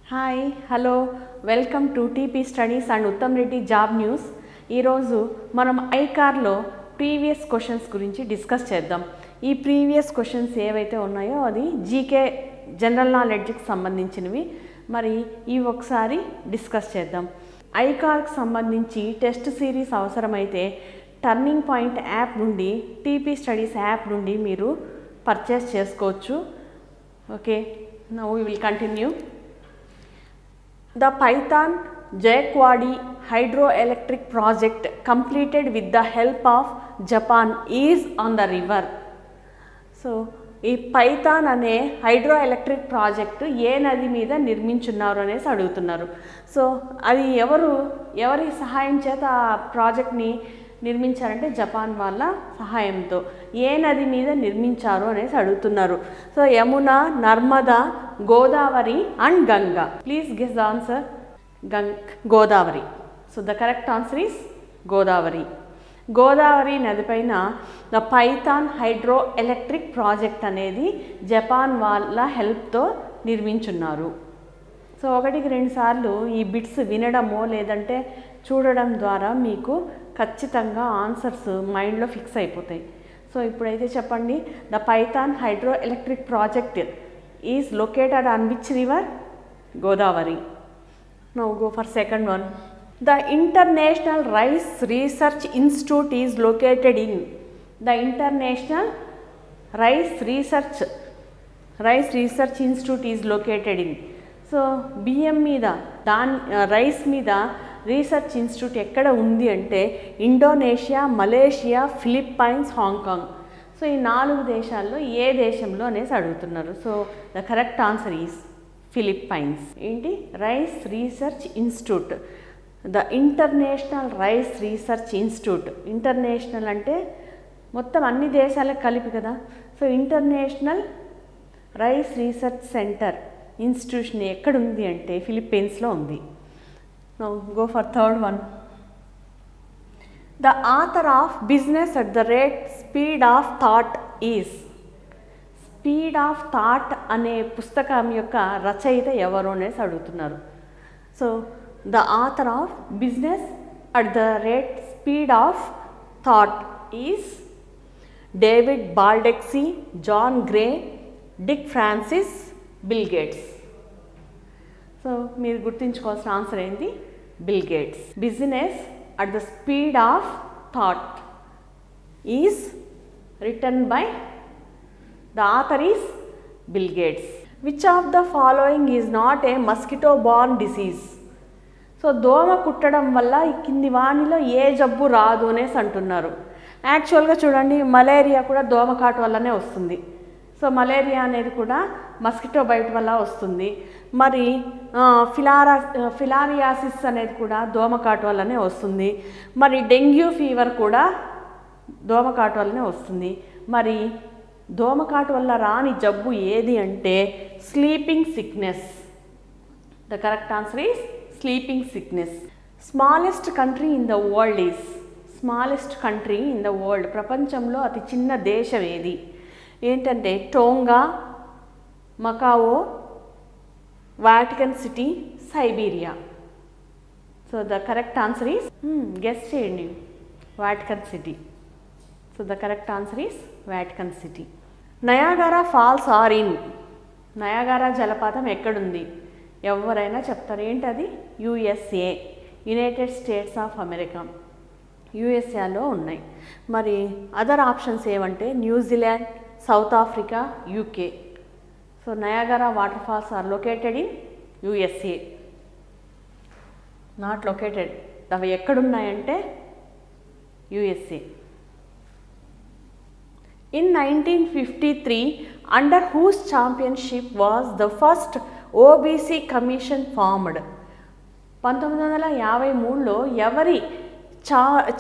Hi hello welcome to TP studies and Uttam Reddy job news. ఈరోజు మనం ఐకార్లో ప్రీవియస్ క్వశ్చన్స్ గురించి డిస్కస్ చేద్దాం. ఈ ప్రీవియస్ క్వశ్చన్స్ ఏవైతే ఉన్నాయో అది జీకే జనరల్ నాలెడ్జ్కి సంబంధించినవి. మరి ఇవి ఒకసారి డిస్కస్ చేద్దాం. ఐకార్కి సంబంధించి టెస్ట్ సిరీస్ అవసరమైతే టర్నింగ్ పాయింట్ యాప్ నుండి టీపీ స్టడీస్ యాప్ నుండి మీరు పర్చేస్ చేసుకోవచ్చు. Okay, now we will continue. The Python Jaikwadi hydroelectric project completed with the help of Japan is on the river. So, ఈ Python అనే hydroelectric project ఏ నది మీద నిర్మించున్నారు అనేసి అడుగుతున్నారు. సో అది ఎవరి సహాయం చేత ఆ ప్రాజెక్ట్ని నిర్మించారంటే జపాన్ వాళ్ళ సహాయంతో. ఏ నది మీద నిర్మించారు అనేసి అడుగుతున్నారు. So Yamuna, Narmada, Godavari and Ganga. Please guess the answer. Godavari. So the correct answer is Godavari. Godavari నదిపైన the Paithan hydro electric project అనేది జపాన్ వాళ్ళ హెల్ప్తో నిర్మించున్నారు. సో ఒకటికి రెండు సార్లు ఈ బిట్స్ వినడమో లేదంటే చూడడం ద్వారా మీకు ఖచ్చితంగా ఆన్సర్స్ మైండ్లో ఫిక్స్ అయిపోతాయి. సో ఇప్పుడైతే చెప్పండి, the Paithan hydro electric project is located on which river? Godavari. Now go for second one. The International Rice Research Institute is located in. The International Rice Research Institute is located in. So బియ్యం మీద rice మీద research institute ఎక్కడ ఉంది అంటే Indonesia, Malaysia, Philippines, Hong Kong. So ఈ 4 దేశాల్లో ఏ దేశంలో అనేసి అడుగుతున్నారు. So the correct answer is Philippines. ఏంటి? Rice research institute. The international rice research institute. International అంటే మొత్తం అన్ని దేశాలకు కలిపి కదా. So international rice research center institution ఎక్కడుంది అంటే ఫిలిప్పీన్స్లో ఉంది. Now go for third one. The author of business at the rate speed of thought is. Speed of thought అనే పుస్తకం యొక్క రచయిత ఎవరు అనేసి అడుగుతున్నారు. So the author of business at the rate speed of thought is David Baldacci, John Gray, Dick Francis, Bill Gates. So మీరు గుర్తుంచుకోవాల్సిన answer ఏంటి? Bill Gates. Business at the speed of thought is written by the author is Bill Gates. Which of the following is not a mosquito borne disease. So దోమ కుట్టడం వల్ల ఈ కింది వాణిలో ఏ జబ్బు రాదు అనేసి అంటున్నారు. యాక్చువల్గా చూడండి, మలేరియా కూడా దోమకాటు వల్లనే వస్తుంది. సో మలేరియా అనేది కూడా మస్కిటో బైట్ వల్ల వస్తుంది. మరి ఫిలారియాసిస్ అనేది కూడా దోమకాటు వల్లనే వస్తుంది. మరి డెంగ్యూ ఫీవర్ కూడా దోమకాటు వల్లనే వస్తుంది. మరి దోమకాటు వల్ల రాని జబ్బు ఏది అంటే sleeping sickness. The correct answer is sleeping sickness. Smallest country in the world is. Smallest country in the world. ప్రపంచంలో అతి చిన్న దేశం ఏది ఏంటంటే Tonga, Macao, Vatican city, Siberia. So the correct answer is, guess చేయండి, Vatican city. So the correct answer is Vatican city. Niagara falls are in. Niagara జలపాతం ఎక్కడుంది? ఎవరైనా చెప్తారు. ఏంటది? USA, United States of America, యుఎస్ఏలో ఉన్నాయి. మరి అదర్ ఆప్షన్స్ ఏమంటే New Zealand, South Africa, UK. So Niagara water falls are located in USA, not located. అవి ఎక్కడున్నాయంటే USA. In 1953, under whose championship was the first OBC commission formed? 1953లో ఎవరి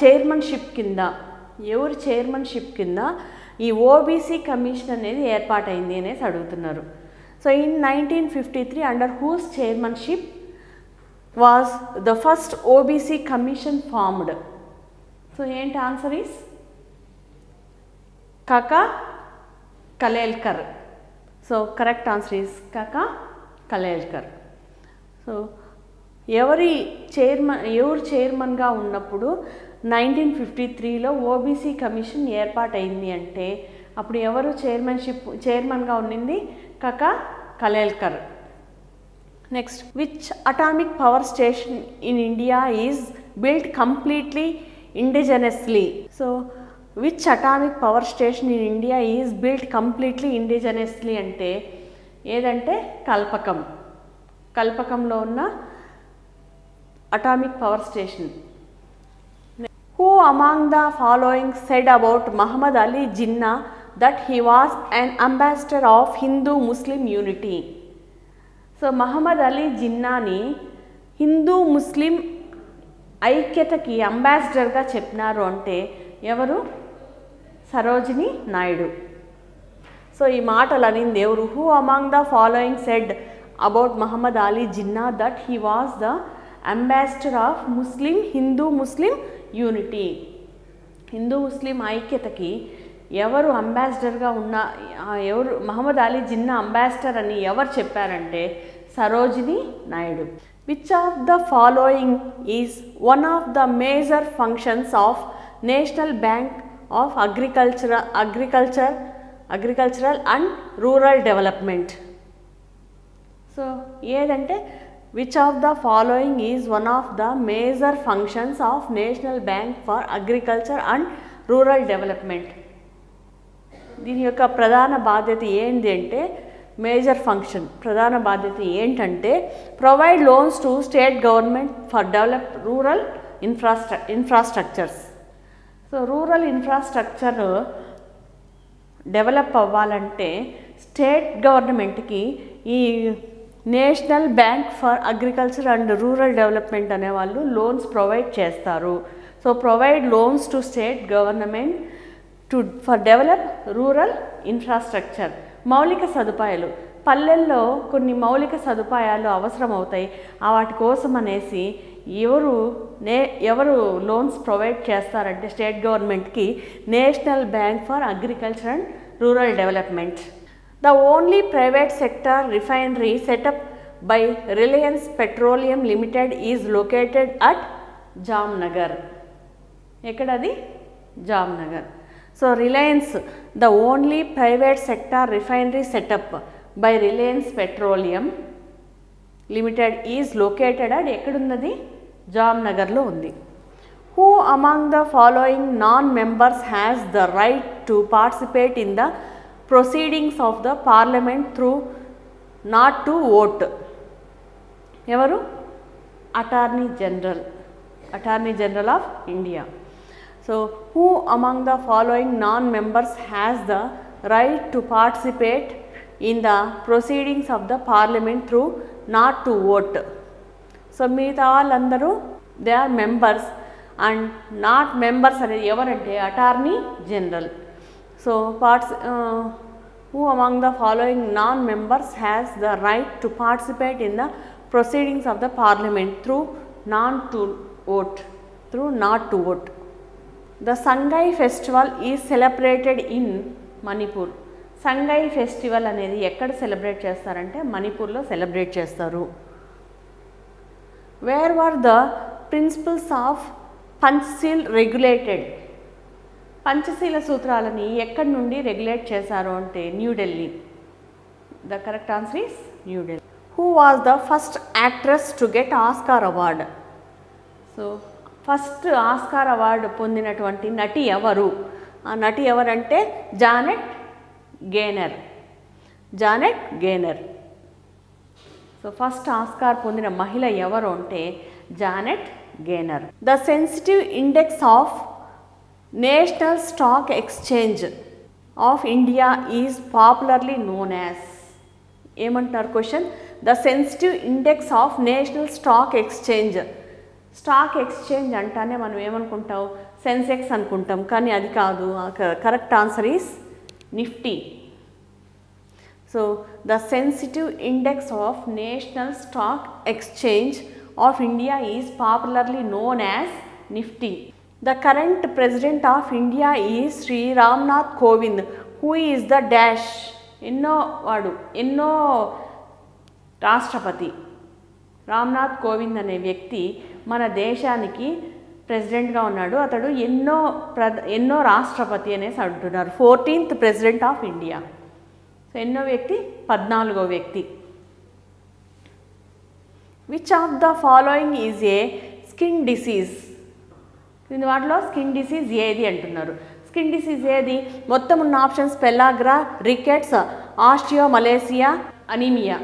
chairmanship కింద ఈ OBC commission అనేది ఏర్పాటైంది అనేసి అడుగుతున్నారు. So in 1953 under whose chairmanship was the first OBC commission formed. So ఏంటి answer is Kaka Kalelkar. So correct answer is Kaka Kalelkar. So ఎవరు చైర్మన్గా ఉన్నప్పుడు 1953లో ఓబీసీ కమిషన్ ఏర్పాటైంది అంటే అప్పుడు ఎవరు చైర్మన్గా ఉన్నింది Kaka Kalelkar. Next, which atomic power station in India is built completely indigenously. So which atomic power station in India is built completely indigenously అంటే ఏదంటే కల్పకంలో ఉన్న atomic power station. Who among the following said about Muhammad Ali Jinnah that he was an ambassador of Hindu Muslim unity. So Muhammad Ali జిన్నాని Hindu Muslim ఐక్యతకి అంబాసిడర్గా చెప్పినారు అంటే ఎవరు? సరోజిని నాయుడు. సో ఈ మాటలు అనింది ఎవరు? Who among the following said about Muhammad Ali Jinnah that he was the ambassador of Hindu Muslim unity. Hindu Muslim ఐక్యతకి ఎవరు అంబాసిడర్గా ఎవరు మహమ్మద్ అలీ జిన్నా అంబాసిడర్ అని ఎవరు చెప్పారంటే Sarojini Naidu. Which of the following is one of the major functions of national bank of agricultural and rural development. So ఏదంటే which of the following is one of the major functions of national bank for agriculture and rural development. దీని యొక్క ప్రధాన బాధ్యత ఏంటి అంటే ప్రధాన బాధ్యత ఏంటంటే provide loans to state government for develop rural infrastructures. So rural infrastructure develop అవ్వాలంటే స్టేట్ గవర్నమెంట్కి ఈ national bank for agriculture and rural development అనేవాళ్ళు లోన్స్ ప్రొవైడ్ చేస్తారు. So provide loans to state government for develop rural infrastructure. మౌలిక సదుపాయాలు, పల్లెల్లో కొన్ని మౌలిక సదుపాయాలు అవసరం అవుతాయి. వాటి కోసం అనేసి ఎవరు లోన్స్ ప్రొవైడ్ చేస్తారంటే స్టేట్ గవర్నమెంట్కి national bank for agriculture and rural development. The only private sector refinery setup by Reliance petroleum limited is located at Jamnagar. ఎక్కడది? Jamnagar. So Reliance the only private sector refinery setup by Reliance petroleum limited is located at ఎక్కడున్నది? జామ్నగర్లో ఉంది. Who among the following non members has the right to participate in the proceedings of the parliament through not to vote. ఎవరు? Attorney general of India. So who among the following non-members has the right to participate in the proceedings of the parliament through not to vote? So మిగతా వాళ్ళందరూ they are members and not members అనేది ఎవరంటే attorney general. So who among the following non-members has the right to participate in the proceedings of the parliament through not to vote? The Sangai festival is celebrated in Manipur. Sangai festival అనేది ఎక్కడ celebrate చేస్తారంటే మణిపూర్లో celebrate చేస్తారు. Where were the principles of Panchsheel regulated? Panchsheel సూత్రాలని ఎక్కడి నుండి regulate చేశారు అంటే New Delhi. The correct answer is New Delhi. Who was the first actress to get Oscar award? So first Oscar award పొందినటువంటి నటి ఎవరు? ఆ నటి ఎవరంటే Janet Gaynor. So first Oscar పొందిన మహిళ ఎవరు అంటే Janet Gaynor. The sensitive index of national stock exchange of India is popularly known as. ఏమంటున్నారు question? The sensitive index of national stock exchange. Stock exchange అంటానే మనం ఏమనుకుంటాం? సెన్సెక్స్ అనుకుంటాం, కానీ అది కాదు. Correct answer is Nifty. So the sensitive index of national stock exchange of India is popularly known as Nifty. The current president of India is Shri Ramnath Kovind. Who is the dash? ఎన్నో రాష్ట్రపతి. రామ్నాథ్ కోవింద్ అనే వ్యక్తి మన దేశానికి ప్రెసిడెంట్గా ఉన్నాడు. అతడు ఎన్నో రాష్ట్రపతి అనేసి అంటున్నారు. 14th president of India. So ఎన్నో వ్యక్తి? 14వ వ్యక్తి. Which of the following is a skin disease? దీని వాటిలో స్కిన్ డిసీజ్ ఏది అంటున్నారు. స్కిన్ డిసీజ్ ఏది? మొత్తం ఉన్న options pellagra, rickets, osteomalacia, anaemia.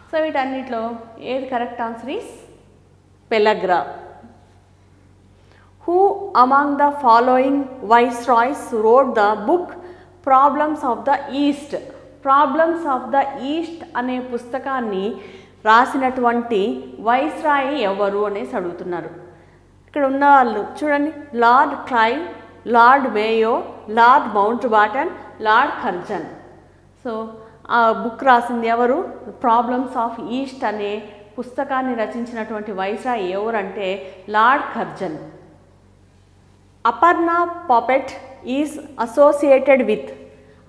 So వీటన్నిటిలో ఏది correct answer is pellagra. Who among the following viceroys wrote the book problems of the east? Problems of the east అనే పుస్తకాన్ని రాసినటువంటి వైస్రాయ్ ఎవరు అనేసి అడుగుతున్నారు. ఇక్కడ ఉన్న వాళ్ళు చూడండి, lord Clive, lord Mayo, lord Mountbatten, lord Curzon. So ఆ బుక్ రాసింది ఎవరు? ప్రాబ్లమ్స్ ఆఫ్ ఈస్ట్ అనే పుస్తకాన్ని రచించినటువంటి వైస్రాయ్ ఎవరంటే lord Curzon. Aparna Popat is associated with?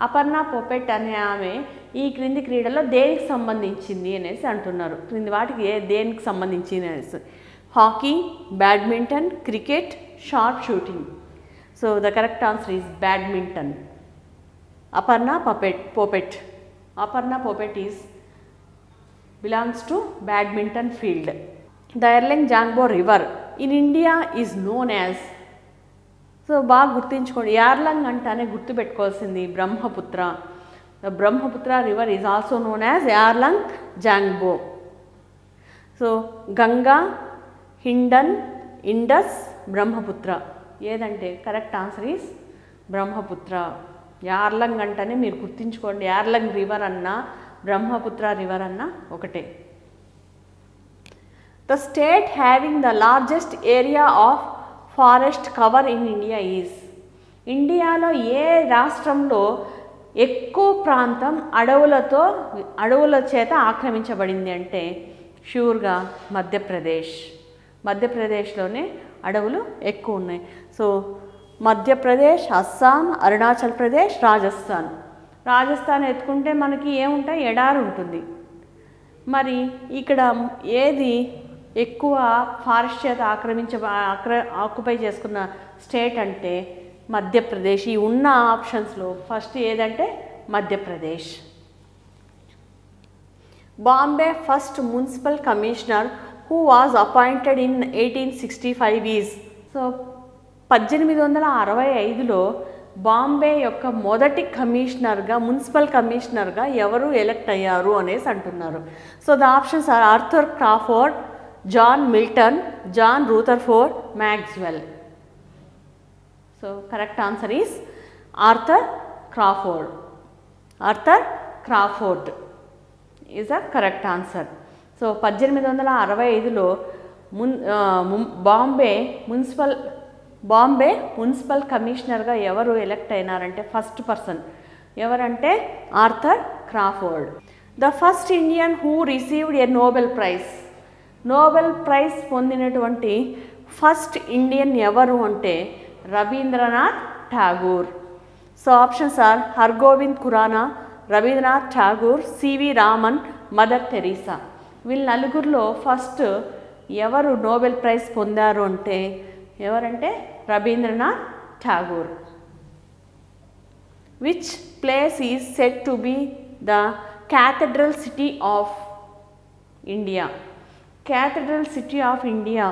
Aparna Popat అనే ఆమె ఈ క్రింది క్రీడలో దేనికి సంబంధించింది అనేసి అంటున్నారు. క్రింది వాటికి దేనికి సంబంధించింది అనేసి. Hockey, badminton, cricket, sharp shooting. So the correct answer is badminton. Aparna Popat. Aparna Popat is belongs to badminton field. The Yarlung Tsangpo river in India is known as? So బాగా గుర్తుంచుకోండి, యార్లంగ్ అంటానే గుర్తుపెట్టుకోవాల్సింది Brahmaputra. The Brahmaputra river is also known as Yarlung Tsangpo. So Ganga, Hindon, Indus, Brahmaputra. ఏదంటే correct answer is Brahmaputra. Yarlung అంటేనే మీరు గుర్తుంచుకోండి, యార్లంగ్ river అన్నా Brahmaputra river అన్నా ఒకటే. The state having the largest area of forest cover in India is? ఇండియాలో ఏ రాష్ట్రంలో ఎక్కువ ప్రాంతం అడవుల చేత ఆక్రమించబడింది అంటే ష్యూర్గా మధ్యప్రదేశ్. మధ్యప్రదేశ్లోనే అడవులు ఎక్కువ ఉన్నాయి. సో మధ్యప్రదేశ్, అస్సాం, అరుణాచల్ ప్రదేశ్, రాజస్థాన్. రాజస్థాన్ ఎత్తుకుంటే మనకి ఏముంటాయి? ఎడారి ఉంటుంది. మరి ఇక్కడ ఏది ఎక్కువ ఫారెస్ట్ చేత ఆక్యుపై చేసుకున్న స్టేట్ అంటే మధ్యప్రదేశ్. ఈ ఉన్న ఆప్షన్స్లో ఫస్ట్ ఏదంటే Madhya Pradesh. Bombay first municipal commissioner who was appointed in 1865 is? So 1865లో బాంబే యొక్క మొదటి కమిషనర్గా, మున్సిపల్ కమిషనర్గా ఎవరు ఎలక్ట్ అయ్యారు అనేసి అంటున్నారు. So the options are Arthur Crawford, John Milton, John Rutherford, Maxwell. So correct answer is Arthur Crawford. Arthur Crawford is a correct answer. So 1865లో బాంబే మున్సిపల్ కమిషనర్గా ఎవరు ఎలక్ట్ అయినారంటే ఫస్ట్ పర్సన్ ఎవరంటే Arthur Crawford. The first Indian who received a Nobel prize? Nobel prize పొందినటువంటి first Indian ఎవరు అంటే Rabindranath Tagore. So options are Hargobind Khorana, Rabindranath Tagore, C V Raman, Mother Teresa. వీళ్ళ నలుగురిలో ఫస్ట్ ఎవరు నోబెల్ ప్రైజ్ పొందారు అంటే ఎవరంటే Rabindranath Tagore. Which place is said to be the cathedral city of India? Cathedral city of India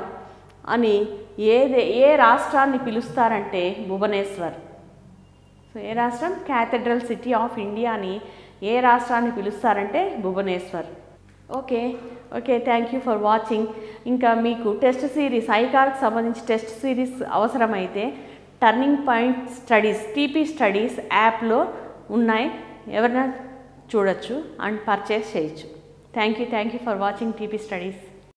అని ఏ రాష్ట్రాన్ని పిలుస్తారంటే భువనేశ్వర్. సో ఏ రాష్ట్రం? క్యాథడ్రల్ సిటీ ఆఫ్ ఇండియా అని ఏ రాష్ట్రాన్ని పిలుస్తారంటే Bhubaneswar. Okay, thank you for watching. ఇంకా మీకు టెస్ట్ సిరీస్, ఐకార్కి సంబంధించి టెస్ట్ సిరీస్ అవసరమైతే turning point studies, T P studies యాప్లో ఉన్నాయి, ఎవరైనా చూడొచ్చు అండ్ పర్చేస్ చేయొచ్చు. Thank you for watching T P studies.